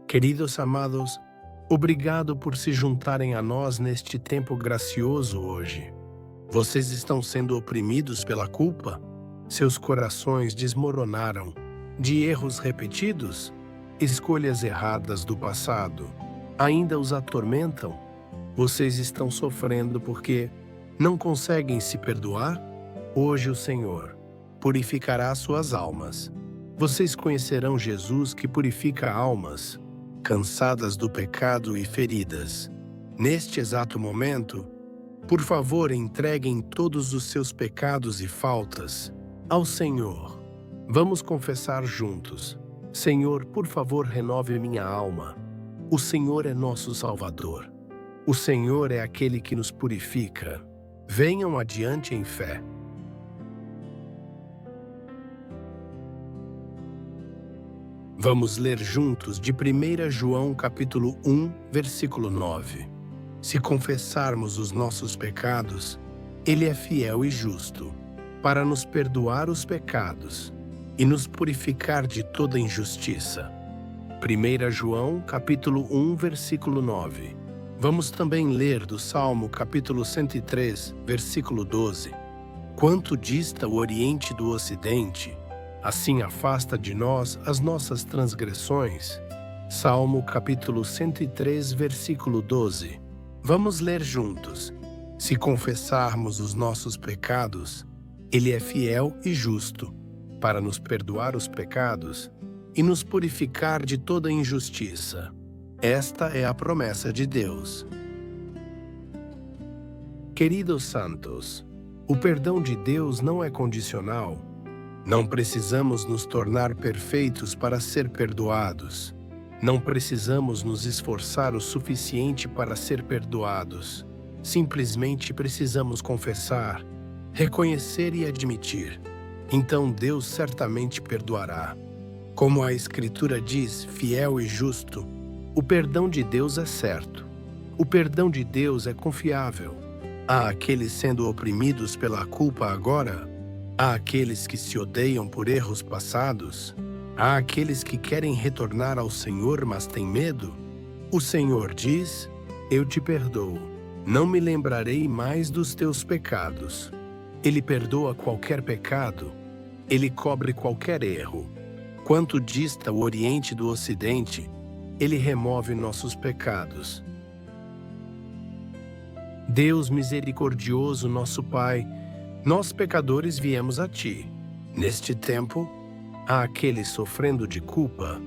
Queridos amados, obrigado por se juntarem a nós neste tempo gracioso hoje. Vocês estão sendo oprimidos pela culpa? Seus corações desmoronaram de erros repetidos? Escolhas erradas do passado ainda os atormentam? Vocês estão sofrendo porque não conseguem se perdoar? Hoje o Senhor purificará suas almas. Vocês conhecerão Jesus que purifica almas cansadas do pecado e feridas. Neste exato momento, por favor, entreguem todos os seus pecados e faltas ao Senhor. Vamos confessar juntos. Senhor, por favor, renove minha alma. O Senhor é nosso Salvador. O Senhor é aquele que nos purifica. Venham adiante em fé. Vamos ler juntos de 1 João capítulo 1, versículo 9. Se confessarmos os nossos pecados, Ele é fiel e justo, para nos perdoar os pecados e nos purificar de toda injustiça. 1 João capítulo 1, versículo 9. Vamos também ler do Salmo capítulo 103, versículo 12. Quanto dista o Oriente do Ocidente, assim afasta de nós as nossas transgressões. Salmo capítulo 103, versículo 12. Vamos ler juntos. Se confessarmos os nossos pecados, Ele é fiel e justo, para nos perdoar os pecados e nos purificar de toda injustiça. Esta é a promessa de Deus. Queridos santos, o perdão de Deus não é condicional. Não precisamos nos tornar perfeitos para ser perdoados. Não precisamos nos esforçar o suficiente para ser perdoados. Simplesmente precisamos confessar, reconhecer e admitir. Então Deus certamente perdoará. Como a Escritura diz, fiel e justo, o perdão de Deus é certo. O perdão de Deus é confiável. Há aqueles sendo oprimidos pela culpa agora. Há aqueles que se odeiam por erros passados. Há aqueles que querem retornar ao Senhor, mas têm medo. O Senhor diz: eu te perdoo. Não me lembrarei mais dos teus pecados. Ele perdoa qualquer pecado. Ele cobre qualquer erro. Quanto dista o Oriente do Ocidente, Ele remove nossos pecados. Deus misericordioso, nosso Pai, nós pecadores viemos a Ti. Neste tempo, há aqueles sofrendo de culpa,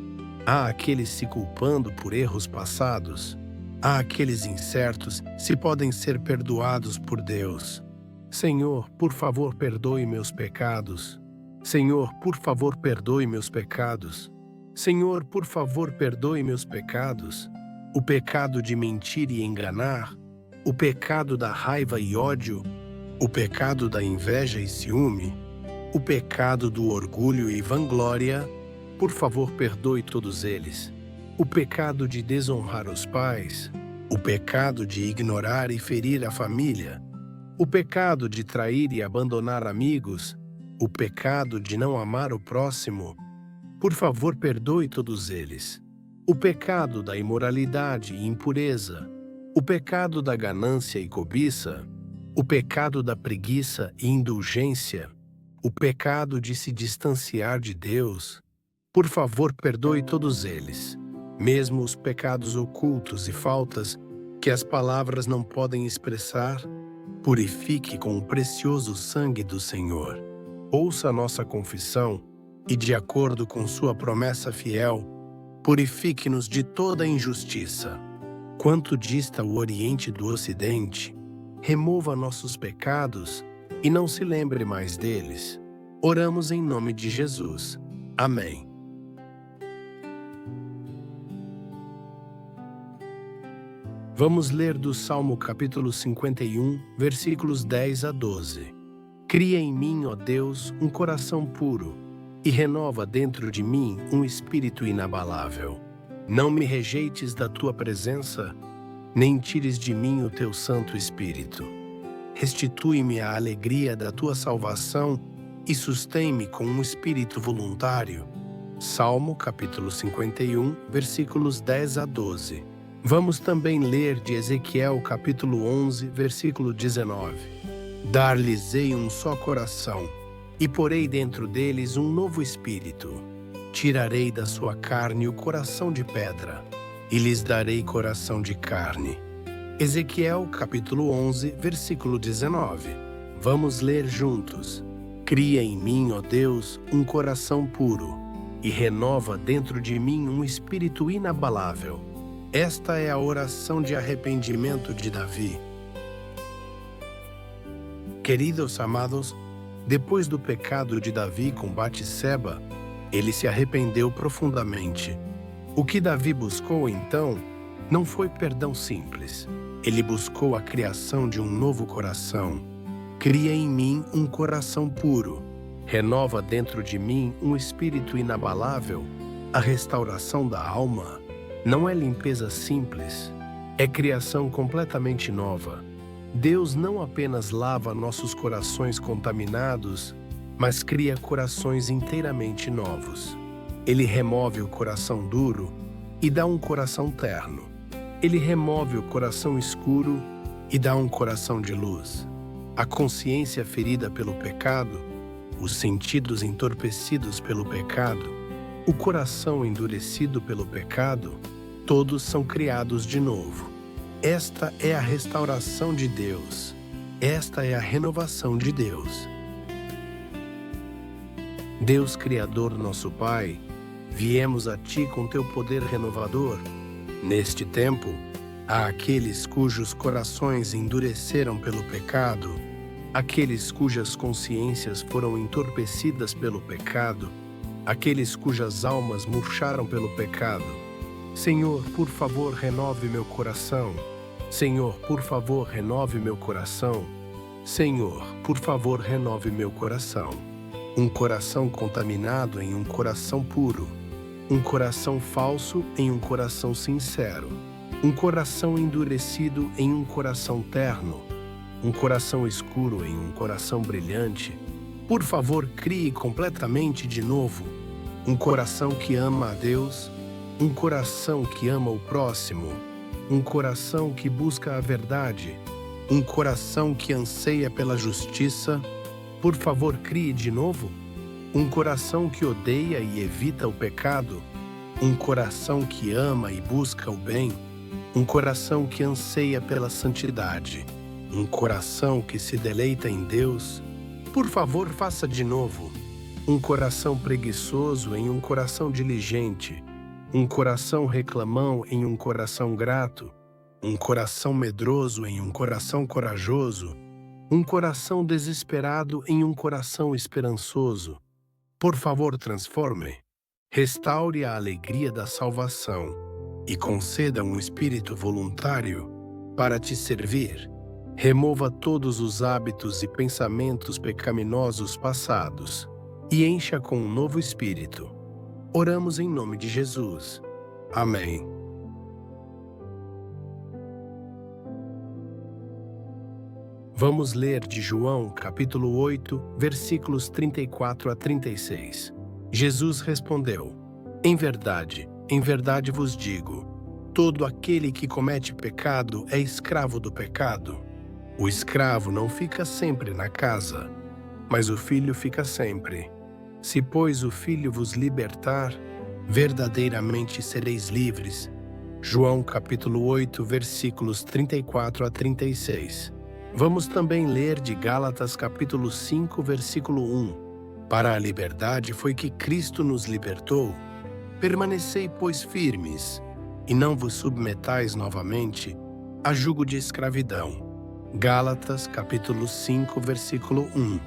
há aqueles se culpando por erros passados, há aqueles incertos se podem ser perdoados por Deus. Senhor, por favor, perdoe meus pecados. Senhor, por favor, perdoe meus pecados. Senhor, por favor, perdoe meus pecados. O pecado de mentir e enganar, o pecado da raiva e ódio, o pecado da inveja e ciúme, o pecado do orgulho e vanglória, por favor, perdoe todos eles. O pecado de desonrar os pais, o pecado de ignorar e ferir a família, o pecado de trair e abandonar amigos, o pecado de não amar o próximo, por favor, perdoe todos eles. O pecado da imoralidade e impureza, o pecado da ganância e cobiça, o pecado da preguiça e indulgência, o pecado de se distanciar de Deus, por favor, perdoe todos eles, mesmo os pecados ocultos e faltas que as palavras não podem expressar, purifique com o precioso sangue do Senhor. Ouça a nossa confissão e, de acordo com sua promessa fiel, purifique-nos de toda injustiça. Quanto dista o Oriente do Ocidente, remova nossos pecados e não se lembre mais deles. Oramos em nome de Jesus. Amém. Vamos ler do Salmo capítulo 51, versículos 10 a 12. Cria em mim, ó Deus, um coração puro e renova dentro de mim um espírito inabalável. Não me rejeites da tua presença, nem tires de mim o teu Santo Espírito. Restitui-me a alegria da tua salvação e sustém-me com um espírito voluntário. Salmo capítulo 51, versículos 10 a 12. Vamos também ler de Ezequiel capítulo 11, versículo 19. Dar-lhes-ei um só coração, e porei dentro deles um novo espírito. Tirarei da sua carne o coração de pedra, e lhes darei coração de carne. Ezequiel capítulo 11, versículo 19. Vamos ler juntos. Cria em mim, ó Deus, um coração puro, e renova dentro de mim um espírito inabalável. Esta é a oração de arrependimento de Davi. Queridos amados, depois do pecado de Davi com Batseba, ele se arrependeu profundamente. O que Davi buscou então não foi perdão simples. Ele buscou a criação de um novo coração. Cria em mim um coração puro. Renova dentro de mim um espírito inabalável. A restauração da alma não é limpeza simples, é criação completamente nova. Deus não apenas lava nossos corações contaminados, mas cria corações inteiramente novos. Ele remove o coração duro e dá um coração terno. Ele remove o coração escuro e dá um coração de luz. A consciência ferida pelo pecado, os sentidos entorpecidos pelo pecado, o coração endurecido pelo pecado, todos são criados de novo. Esta é a restauração de Deus. Esta é a renovação de Deus. Deus Criador, nosso Pai, viemos a Ti com Teu poder renovador. Neste tempo, há aqueles cujos corações endureceram pelo pecado, aqueles cujas consciências foram entorpecidas pelo pecado, aqueles cujas almas murcharam pelo pecado. Senhor, por favor, renove meu coração. Senhor, por favor, renove meu coração. Senhor, por favor, renove meu coração. Um coração contaminado em um coração puro. Um coração falso em um coração sincero. Um coração endurecido em um coração terno. Um coração escuro em um coração brilhante. Por favor, crie completamente de novo um coração que ama a Deus, um coração que ama o próximo, um coração que busca a verdade, um coração que anseia pela justiça. Por favor, crie de novo um coração que odeia e evita o pecado, um coração que ama e busca o bem, um coração que anseia pela santidade, um coração que se deleita em Deus. Por favor, faça de novo. Um coração preguiçoso em um coração diligente. Um coração reclamão em um coração grato. Um coração medroso em um coração corajoso. Um coração desesperado em um coração esperançoso. Por favor, transforme. Restaure a alegria da salvação e conceda um espírito voluntário para te servir. Remova todos os hábitos e pensamentos pecaminosos passados e encha com um novo espírito. Oramos em nome de Jesus. Amém. Vamos ler de João, capítulo 8, versículos 34 a 36. Jesus respondeu: em verdade vos digo, todo aquele que comete pecado é escravo do pecado. O escravo não fica sempre na casa, mas o filho fica sempre. Se, pois, o filho vos libertar, verdadeiramente sereis livres. João capítulo 8, versículos 34 a 36. Vamos também ler de Gálatas capítulo 5, versículo 1. Para a liberdade foi que Cristo nos libertou. Permanecei, pois, firmes, e não vos submetais novamente a jugo de escravidão. Gálatas capítulo 5, versículo 1.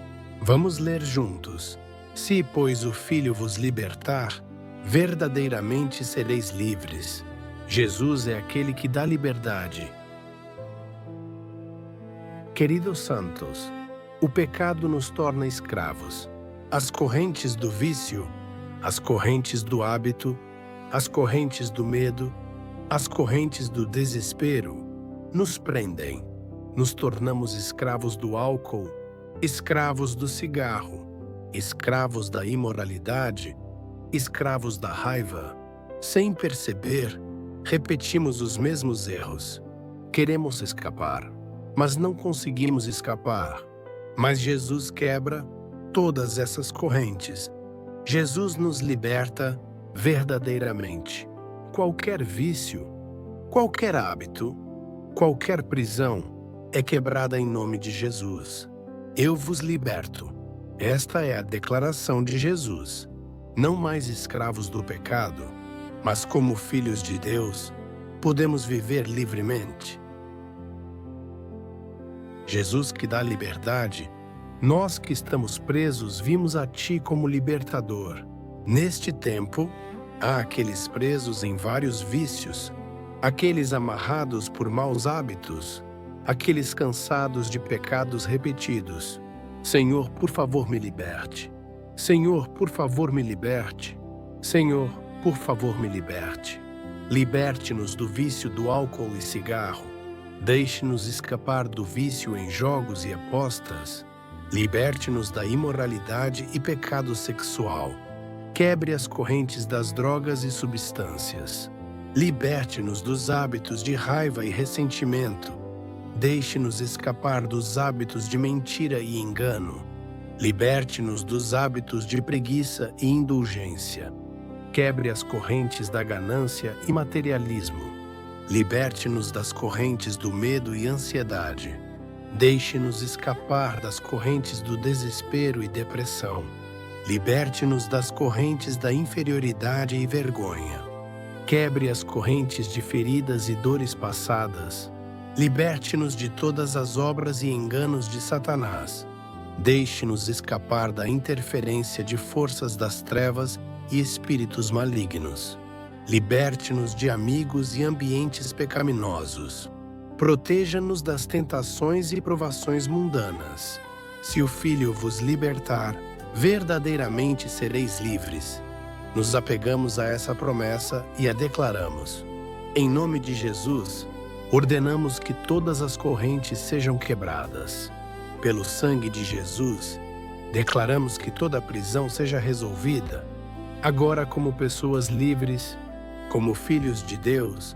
Vamos ler juntos. Se, pois, o Filho vos libertar, verdadeiramente sereis livres. Jesus é aquele que dá liberdade. Queridos santos, o pecado nos torna escravos. As correntes do vício, as correntes do hábito, as correntes do medo, as correntes do desespero nos prendem. Nos tornamos escravos do álcool, escravos do cigarro, escravos da imoralidade, escravos da raiva. Sem perceber, repetimos os mesmos erros. Queremos escapar, mas não conseguimos escapar. Mas Jesus quebra todas essas correntes. Jesus nos liberta verdadeiramente. Qualquer vício, qualquer hábito, qualquer prisão é quebrada em nome de Jesus. Eu vos liberto. Esta é a declaração de Jesus. Não mais escravos do pecado, mas como filhos de Deus, podemos viver livremente. Jesus que dá liberdade, nós que estamos presos vimos a Ti como libertador. Neste tempo, há aqueles presos em vários vícios, aqueles amarrados por maus hábitos, aqueles cansados de pecados repetidos. Senhor, por favor, me liberte. Senhor, por favor, me liberte. Senhor, por favor, me liberte. Liberte-nos do vício do álcool e cigarro. Deixe-nos escapar do vício em jogos e apostas. Liberte-nos da imoralidade e pecado sexual. Quebre as correntes das drogas e substâncias. Liberte-nos dos hábitos de raiva e ressentimento. Deixe-nos escapar dos hábitos de mentira e engano. Liberte-nos dos hábitos de preguiça e indulgência. Quebre as correntes da ganância e materialismo. Liberte-nos das correntes do medo e ansiedade. Deixe-nos escapar das correntes do desespero e depressão. Liberte-nos das correntes da inferioridade e vergonha. Quebre as correntes de feridas e dores passadas. Liberte-nos de todas as obras e enganos de Satanás. Deixe-nos escapar da interferência de forças das trevas e espíritos malignos. Liberte-nos de amigos e ambientes pecaminosos. Proteja-nos das tentações e provações mundanas. Se o Filho vos libertar, verdadeiramente sereis livres. Nos apegamos a essa promessa e a declaramos. Em nome de Jesus, ordenamos que todas as correntes sejam quebradas. Pelo sangue de Jesus, declaramos que toda prisão seja resolvida. Agora, como pessoas livres, como filhos de Deus,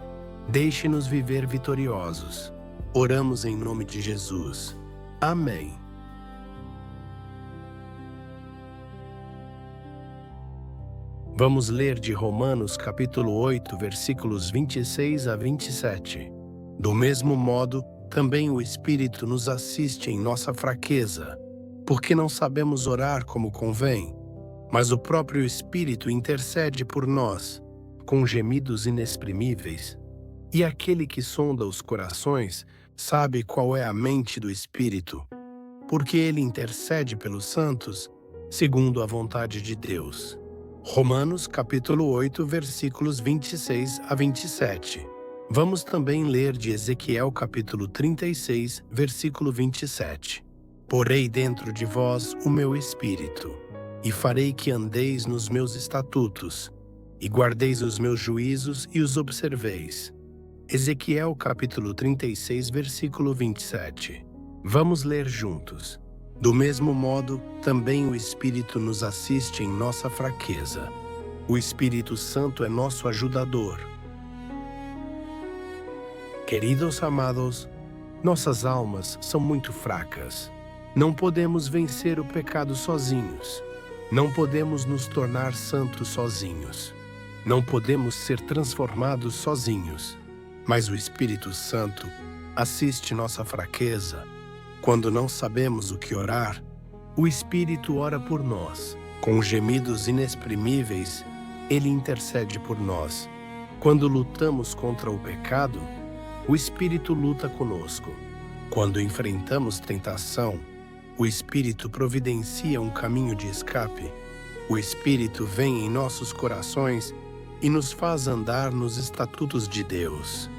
deixe-nos viver vitoriosos. Oramos em nome de Jesus. Amém. Vamos ler de Romanos capítulo 8, versículos 26 a 27. Do mesmo modo, também o Espírito nos assiste em nossa fraqueza, porque não sabemos orar como convém, mas o próprio Espírito intercede por nós, com gemidos inexprimíveis. E aquele que sonda os corações sabe qual é a mente do Espírito, porque ele intercede pelos santos, segundo a vontade de Deus. Romanos capítulo 8, versículos 26 a 27. Vamos também ler de Ezequiel capítulo 36, versículo 27. Porei dentro de vós o meu espírito, e farei que andeis nos meus estatutos, e guardeis os meus juízos e os observeis. Ezequiel capítulo 36, versículo 27. Vamos ler juntos. Do mesmo modo, também o Espírito nos assiste em nossa fraqueza. O Espírito Santo é nosso ajudador. Queridos amados, nossas almas são muito fracas. Não podemos vencer o pecado sozinhos. Não podemos nos tornar santos sozinhos. Não podemos ser transformados sozinhos. Mas o Espírito Santo assiste nossa fraqueza. Quando não sabemos o que orar, o Espírito ora por nós. Com gemidos inexprimíveis, ele intercede por nós. Quando lutamos contra o pecado, o Espírito luta conosco. Quando enfrentamos tentação, o Espírito providencia um caminho de escape. O Espírito vem em nossos corações e nos faz andar nos estatutos de Deus.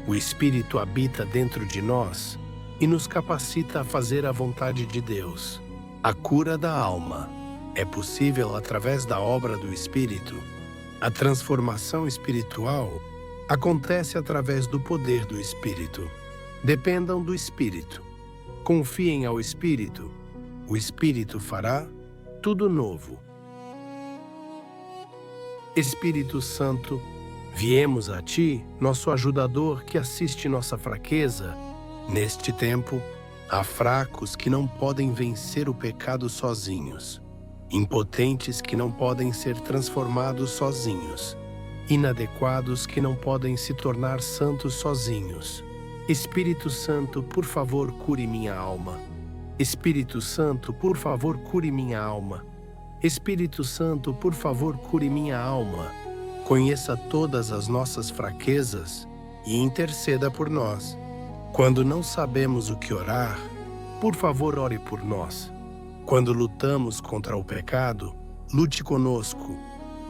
O Espírito habita dentro de nós e nos capacita a fazer a vontade de Deus. A cura da alma é possível através da obra do Espírito. A transformação espiritual acontece através do poder do Espírito. Dependam do Espírito. Confiem ao Espírito. O Espírito fará tudo novo. Espírito Santo, viemos a Ti, nosso ajudador que assiste nossa fraqueza. Neste tempo, há fracos que não podem vencer o pecado sozinhos, impotentes que não podem ser transformados sozinhos, inadequados que não podem se tornar santos sozinhos. Espírito Santo, por favor, cure minha alma. Espírito Santo, por favor, cure minha alma. Espírito Santo, por favor, cure minha alma. Conheça todas as nossas fraquezas e interceda por nós. Quando não sabemos o que orar, por favor, ore por nós. Quando lutamos contra o pecado, lute conosco.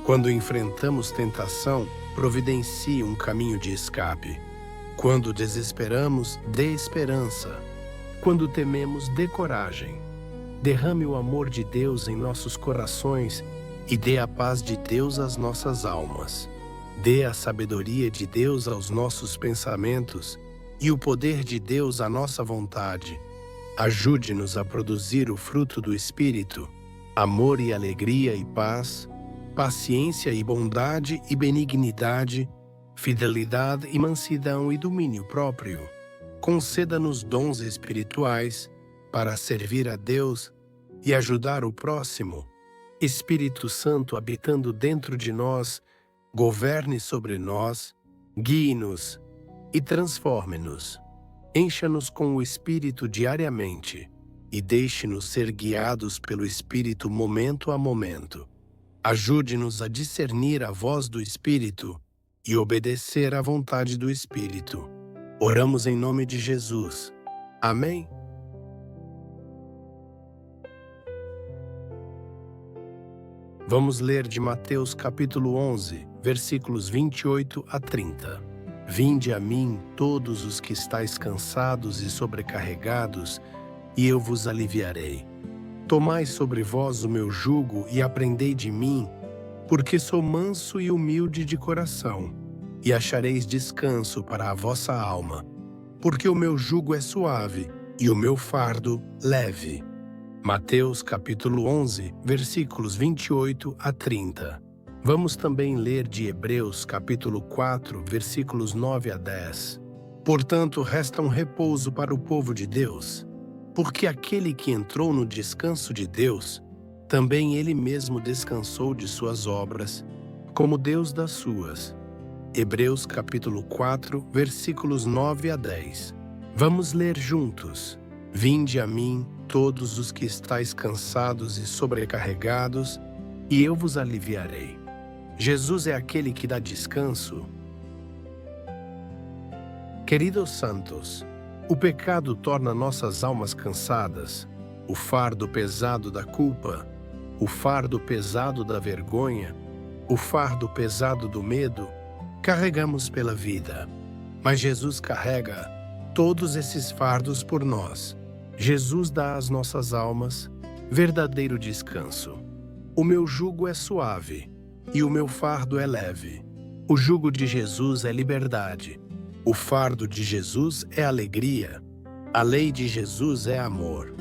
Quando enfrentamos tentação, providencie um caminho de escape. Quando desesperamos, dê esperança. Quando tememos, dê coragem. Derrame o amor de Deus em nossos corações e dê a paz de Deus às nossas almas. Dê a sabedoria de Deus aos nossos pensamentos e o poder de Deus à nossa vontade. Ajude-nos a produzir o fruto do Espírito: amor e alegria e paz, paciência e bondade e benignidade, fidelidade e mansidão e domínio próprio. Conceda-nos dons espirituais para servir a Deus e ajudar o próximo. Espírito Santo habitando dentro de nós, governe sobre nós, guie-nos e transforme-nos. Encha-nos com o Espírito diariamente e deixe-nos ser guiados pelo Espírito momento a momento. Ajude-nos a discernir a voz do Espírito e obedecer à vontade do Espírito. Oramos em nome de Jesus. Amém? Vamos ler de Mateus capítulo 11, versículos 28 a 30. Vinde a mim todos os que estáis cansados e sobrecarregados, e eu vos aliviarei. Tomai sobre vós o meu jugo e aprendei de mim, porque sou manso e humilde de coração, e achareis descanso para a vossa alma, porque o meu jugo é suave e o meu fardo leve. Mateus capítulo 11, versículos 28 a 30. Vamos também ler de Hebreus capítulo 4, versículos 9 a 10. Portanto, resta um repouso para o povo de Deus, porque aquele que entrou no descanso de Deus, também ele mesmo descansou de suas obras, como Deus das suas. Hebreus capítulo 4, versículos 9 a 10. Vamos ler juntos. Vinde a mim, todos os que estáis cansados e sobrecarregados, e eu vos aliviarei. Jesus é aquele que dá descanso. Queridos santos, o pecado torna nossas almas cansadas, o fardo pesado da culpa, o fardo pesado da vergonha, o fardo pesado do medo, carregamos pela vida. Mas Jesus carrega todos esses fardos por nós. Jesus dá às nossas almas verdadeiro descanso. O meu jugo é suave e o meu fardo é leve. O jugo de Jesus é liberdade. O fardo de Jesus é alegria. A lei de Jesus é amor.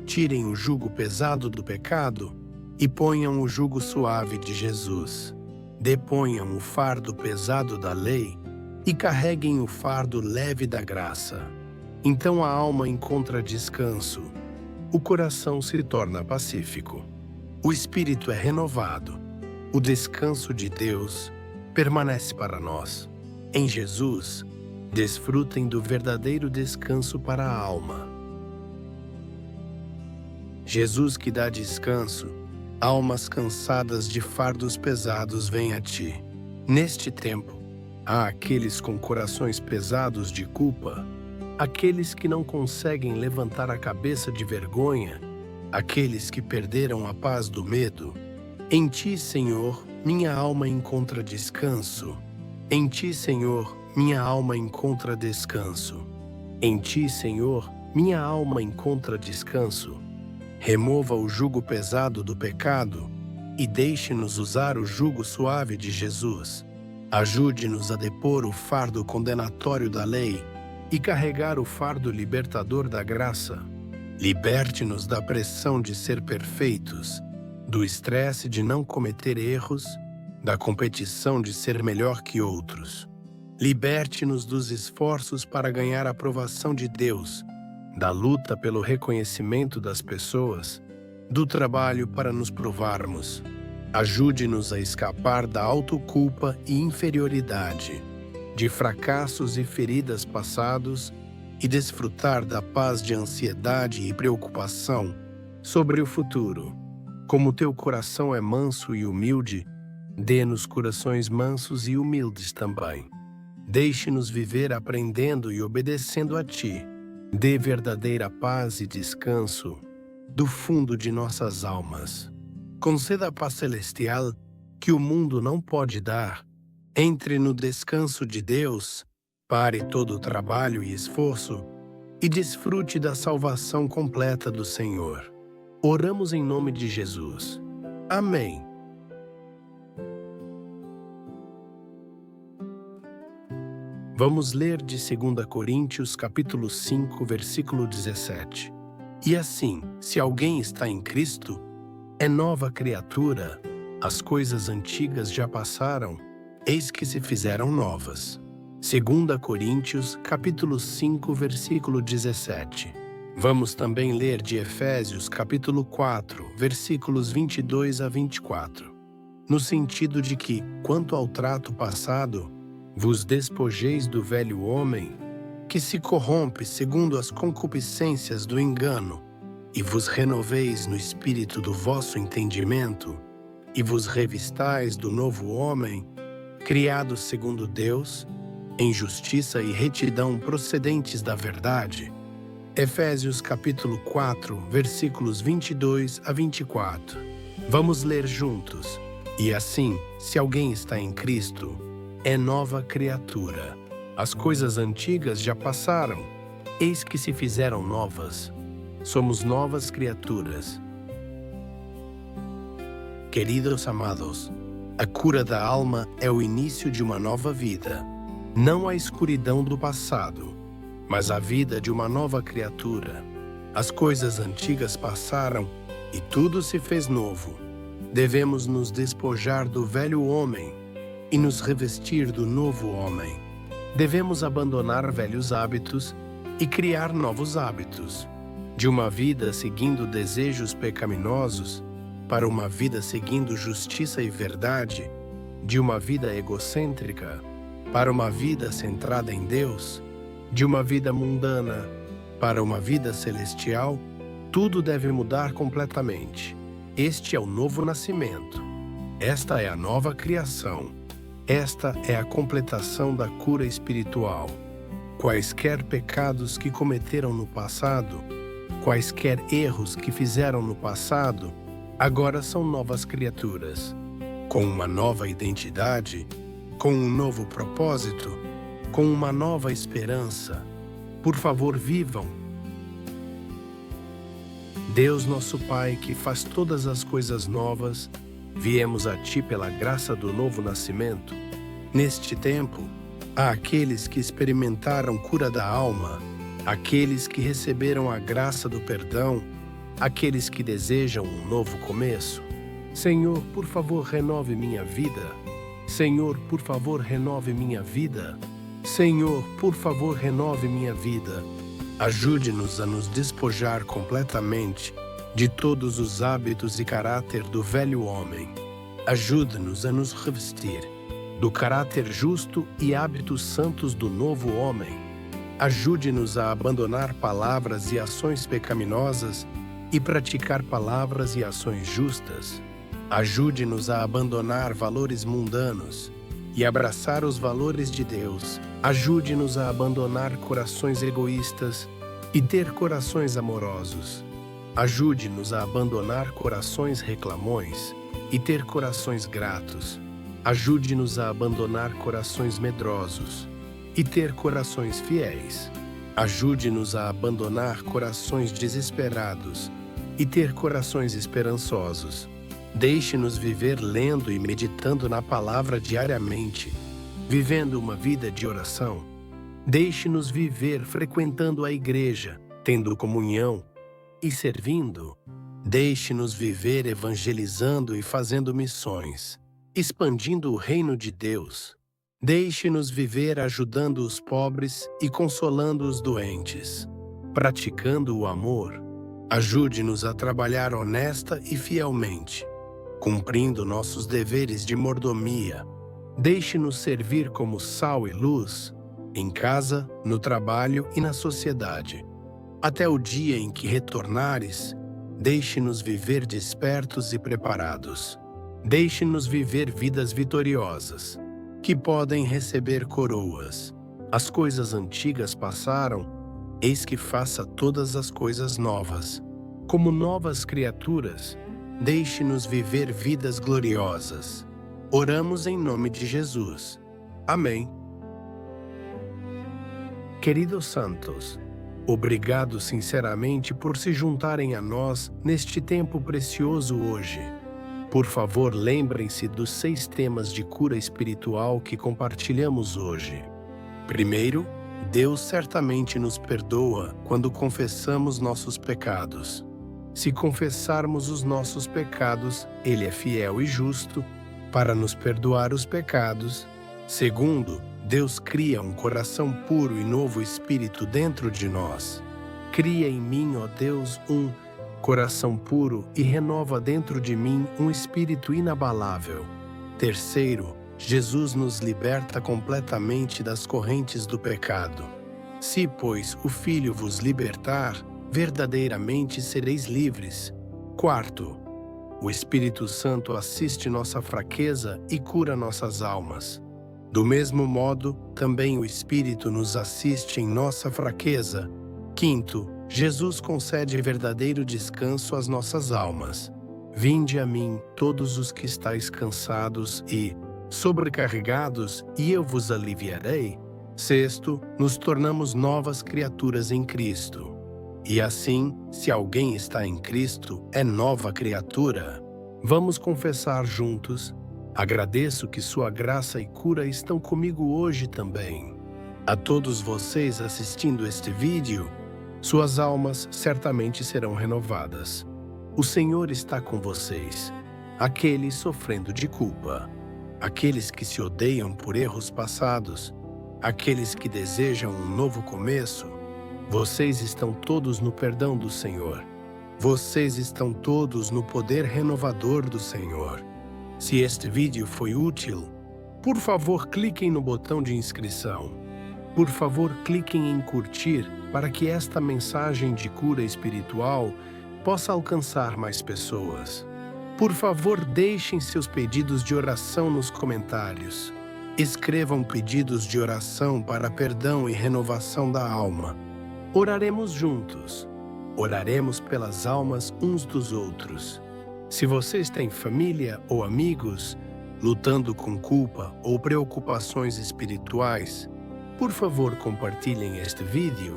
Tirem o jugo pesado do pecado e ponham o jugo suave de Jesus. Deponham o fardo pesado da lei e carreguem o fardo leve da graça. Então a alma encontra descanso, o coração se torna pacífico, o espírito é renovado, o descanso de Deus permanece para nós. Em Jesus, desfrutem do verdadeiro descanso para a alma. Jesus que dá descanso, almas cansadas de fardos pesados vêm a ti. Neste tempo, há aqueles com corações pesados de culpa, aqueles que não conseguem levantar a cabeça de vergonha, aqueles que perderam a paz do medo. Em ti, Senhor, minha alma encontra descanso. Em ti, Senhor, minha alma encontra descanso. Em ti, Senhor, minha alma encontra descanso. Remova o jugo pesado do pecado e deixe-nos usar o jugo suave de Jesus. Ajude-nos a depor o fardo condenatório da lei e carregar o fardo libertador da graça. Liberte-nos da pressão de ser perfeitos, do estresse de não cometer erros, da competição de ser melhor que outros. Liberte-nos dos esforços para ganhar a aprovação de Deus, da luta pelo reconhecimento das pessoas, do trabalho para nos provarmos. Ajude-nos a escapar da autoculpa e inferioridade, de fracassos e feridas passados e desfrutar da paz de ansiedade e preocupação sobre o futuro. Como teu coração é manso e humilde, dê-nos corações mansos e humildes também. Deixe-nos viver aprendendo e obedecendo a Ti. Dê verdadeira paz e descanso do fundo de nossas almas. Conceda a paz celestial que o mundo não pode dar. Entre no descanso de Deus, pare todo o trabalho e esforço e desfrute da salvação completa do Senhor. Oramos em nome de Jesus. Amém. Vamos ler de 2 Coríntios, capítulo 5, versículo 17. E assim, se alguém está em Cristo, é nova criatura. As coisas antigas já passaram, eis que se fizeram novas. 2 Coríntios, capítulo 5, versículo 17. Vamos também ler de Efésios, capítulo 4, versículos 22 a 24. No sentido de que, quanto ao trato passado, vos despojeis do velho homem, que se corrompe segundo as concupiscências do engano, e vos renoveis no espírito do vosso entendimento, e vos revistais do novo homem, criado segundo Deus, em justiça e retidão procedentes da verdade. Efésios capítulo 4, versículos 22 a 24. Vamos ler juntos. E assim, se alguém está em Cristo, é nova criatura. As coisas antigas já passaram, eis que se fizeram novas. Somos novas criaturas. Queridos amados, a cura da alma é o início de uma nova vida. Não a escuridão do passado, mas a vida de uma nova criatura. As coisas antigas passaram e tudo se fez novo. Devemos nos despojar do velho homem e nos revestir do novo homem. Devemos abandonar velhos hábitos e criar novos hábitos. De uma vida seguindo desejos pecaminosos para uma vida seguindo justiça e verdade, de uma vida egocêntrica para uma vida centrada em Deus, de uma vida mundana para uma vida celestial, tudo deve mudar completamente. Este é o novo nascimento. Esta é a nova criação. Esta é a completação da cura espiritual. Quaisquer pecados que cometeram no passado, quaisquer erros que fizeram no passado, agora são novas criaturas, com uma nova identidade, com um novo propósito, com uma nova esperança. Por favor, vivam. Deus nosso Pai, que faz todas as coisas novas, viemos a Ti pela graça do novo nascimento. Neste tempo, há aqueles que experimentaram cura da alma, aqueles que receberam a graça do perdão, aqueles que desejam um novo começo. Senhor, por favor, renove minha vida. Senhor, por favor, renove minha vida. Senhor, por favor, renove minha vida. Ajude-nos a nos despojar completamente de todos os hábitos e caráter do velho homem. Ajude-nos a nos revestir do caráter justo e hábitos santos do novo homem. Ajude-nos a abandonar palavras e ações pecaminosas e praticar palavras e ações justas. Ajude-nos a abandonar valores mundanos e abraçar os valores de Deus. Ajude-nos a abandonar corações egoístas e ter corações amorosos. Ajude-nos a abandonar corações reclamões e ter corações gratos. Ajude-nos a abandonar corações medrosos e ter corações fiéis. Ajude-nos a abandonar corações desesperados e ter corações esperançosos. Deixe-nos viver lendo e meditando na palavra diariamente, vivendo uma vida de oração. Deixe-nos viver frequentando a igreja, tendo comunhão e servindo. Deixe-nos viver evangelizando e fazendo missões. expandindo o reino de Deus. Deixe-nos viver ajudando os pobres e consolando os doentes. Praticando o amor, ajude-nos a trabalhar honesta e fielmente, cumprindo nossos deveres de mordomia. Deixe-nos servir como sal e luz, em casa, no trabalho e na sociedade. Até o dia em que retornares, deixe-nos viver despertos e preparados. Deixe-nos viver vidas vitoriosas, que podem receber coroas. As coisas antigas passaram, eis que faça todas as coisas novas. Como novas criaturas, deixe-nos viver vidas gloriosas. Oramos em nome de Jesus. Amém. Queridos santos, obrigado sinceramente por se juntarem a nós neste tempo precioso hoje. Por favor, lembrem-se dos 6 temas de cura espiritual que compartilhamos hoje. Primeiro, Deus certamente nos perdoa quando confessamos nossos pecados. Se confessarmos os nossos pecados, Ele é fiel e justo para nos perdoar os pecados. Segundo, Deus cria um coração puro e novo espírito dentro de nós. Cria em mim, ó Deus, um coração puro e renova dentro de mim um espírito inabalável. Terceiro, Jesus nos liberta completamente das correntes do pecado. Se, pois, o Filho vos libertar, verdadeiramente sereis livres. Quarto, o Espírito Santo assiste nossa fraqueza e cura nossas almas. Do mesmo modo, também o Espírito nos assiste em nossa fraqueza. Quinto, Jesus concede verdadeiro descanso às nossas almas. Vinde a mim, todos os que estáis cansados e sobrecarregados, e eu vos aliviarei. Sexto, nos tornamos novas criaturas em Cristo. E assim, se alguém está em Cristo, é nova criatura. Vamos confessar juntos. Agradeço que sua graça e cura estão comigo hoje também. A todos vocês assistindo este vídeo, suas almas certamente serão renovadas. O Senhor está com vocês, aqueles sofrendo de culpa, aqueles que se odeiam por erros passados, aqueles que desejam um novo começo. Vocês estão todos no perdão do Senhor. Vocês estão todos no poder renovador do Senhor. Se este vídeo foi útil, por favor cliquem no botão de inscrição. Por favor cliquem em curtir para que esta mensagem de cura espiritual possa alcançar mais pessoas. Por favor deixem seus pedidos de oração nos comentários. Escrevam pedidos de oração para perdão e renovação da alma. Oraremos juntos. Oraremos pelas almas uns dos outros. Se vocês têm família ou amigos lutando com culpa ou preocupações espirituais, por favor compartilhem este vídeo.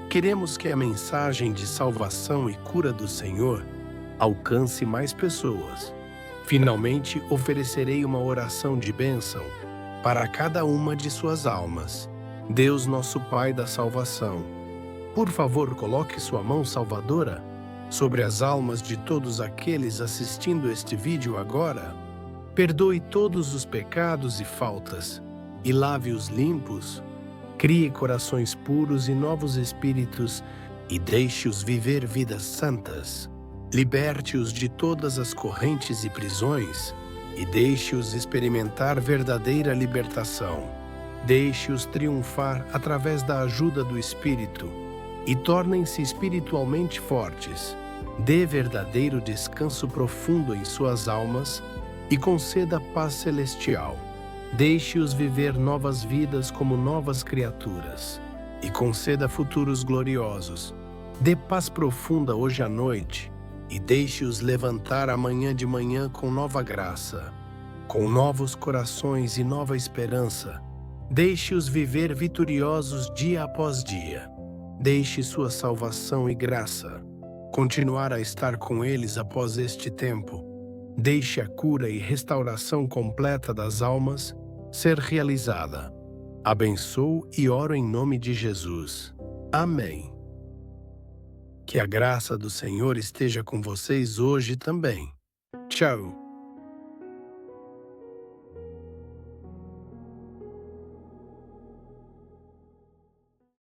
Queremos que a mensagem de salvação e cura do Senhor alcance mais pessoas. Finalmente, oferecerei uma oração de bênção para cada uma de suas almas. Deus, nosso Pai da salvação, por favor, coloque sua mão salvadora sobre as almas de todos aqueles assistindo este vídeo agora. Perdoe todos os pecados e faltas e lave-os limpos. Crie corações puros e novos espíritos e deixe-os viver vidas santas. Liberte-os de todas as correntes e prisões e deixe-os experimentar verdadeira libertação. Deixe-os triunfar através da ajuda do Espírito e tornem-se espiritualmente fortes. Dê verdadeiro descanso profundo em suas almas e conceda paz celestial. Deixe-os viver novas vidas como novas criaturas e conceda futuros gloriosos. Dê paz profunda hoje à noite e deixe-os levantar amanhã de manhã com nova graça, com novos corações e nova esperança. Deixe-os viver vitoriosos dia após dia. Deixe sua salvação e graça continuar a estar com eles após este tempo. Deixe a cura e restauração completa das almas ser realizada. Abençoo e oro em nome de Jesus. Amém. Que a graça do Senhor esteja com vocês hoje também. Tchau.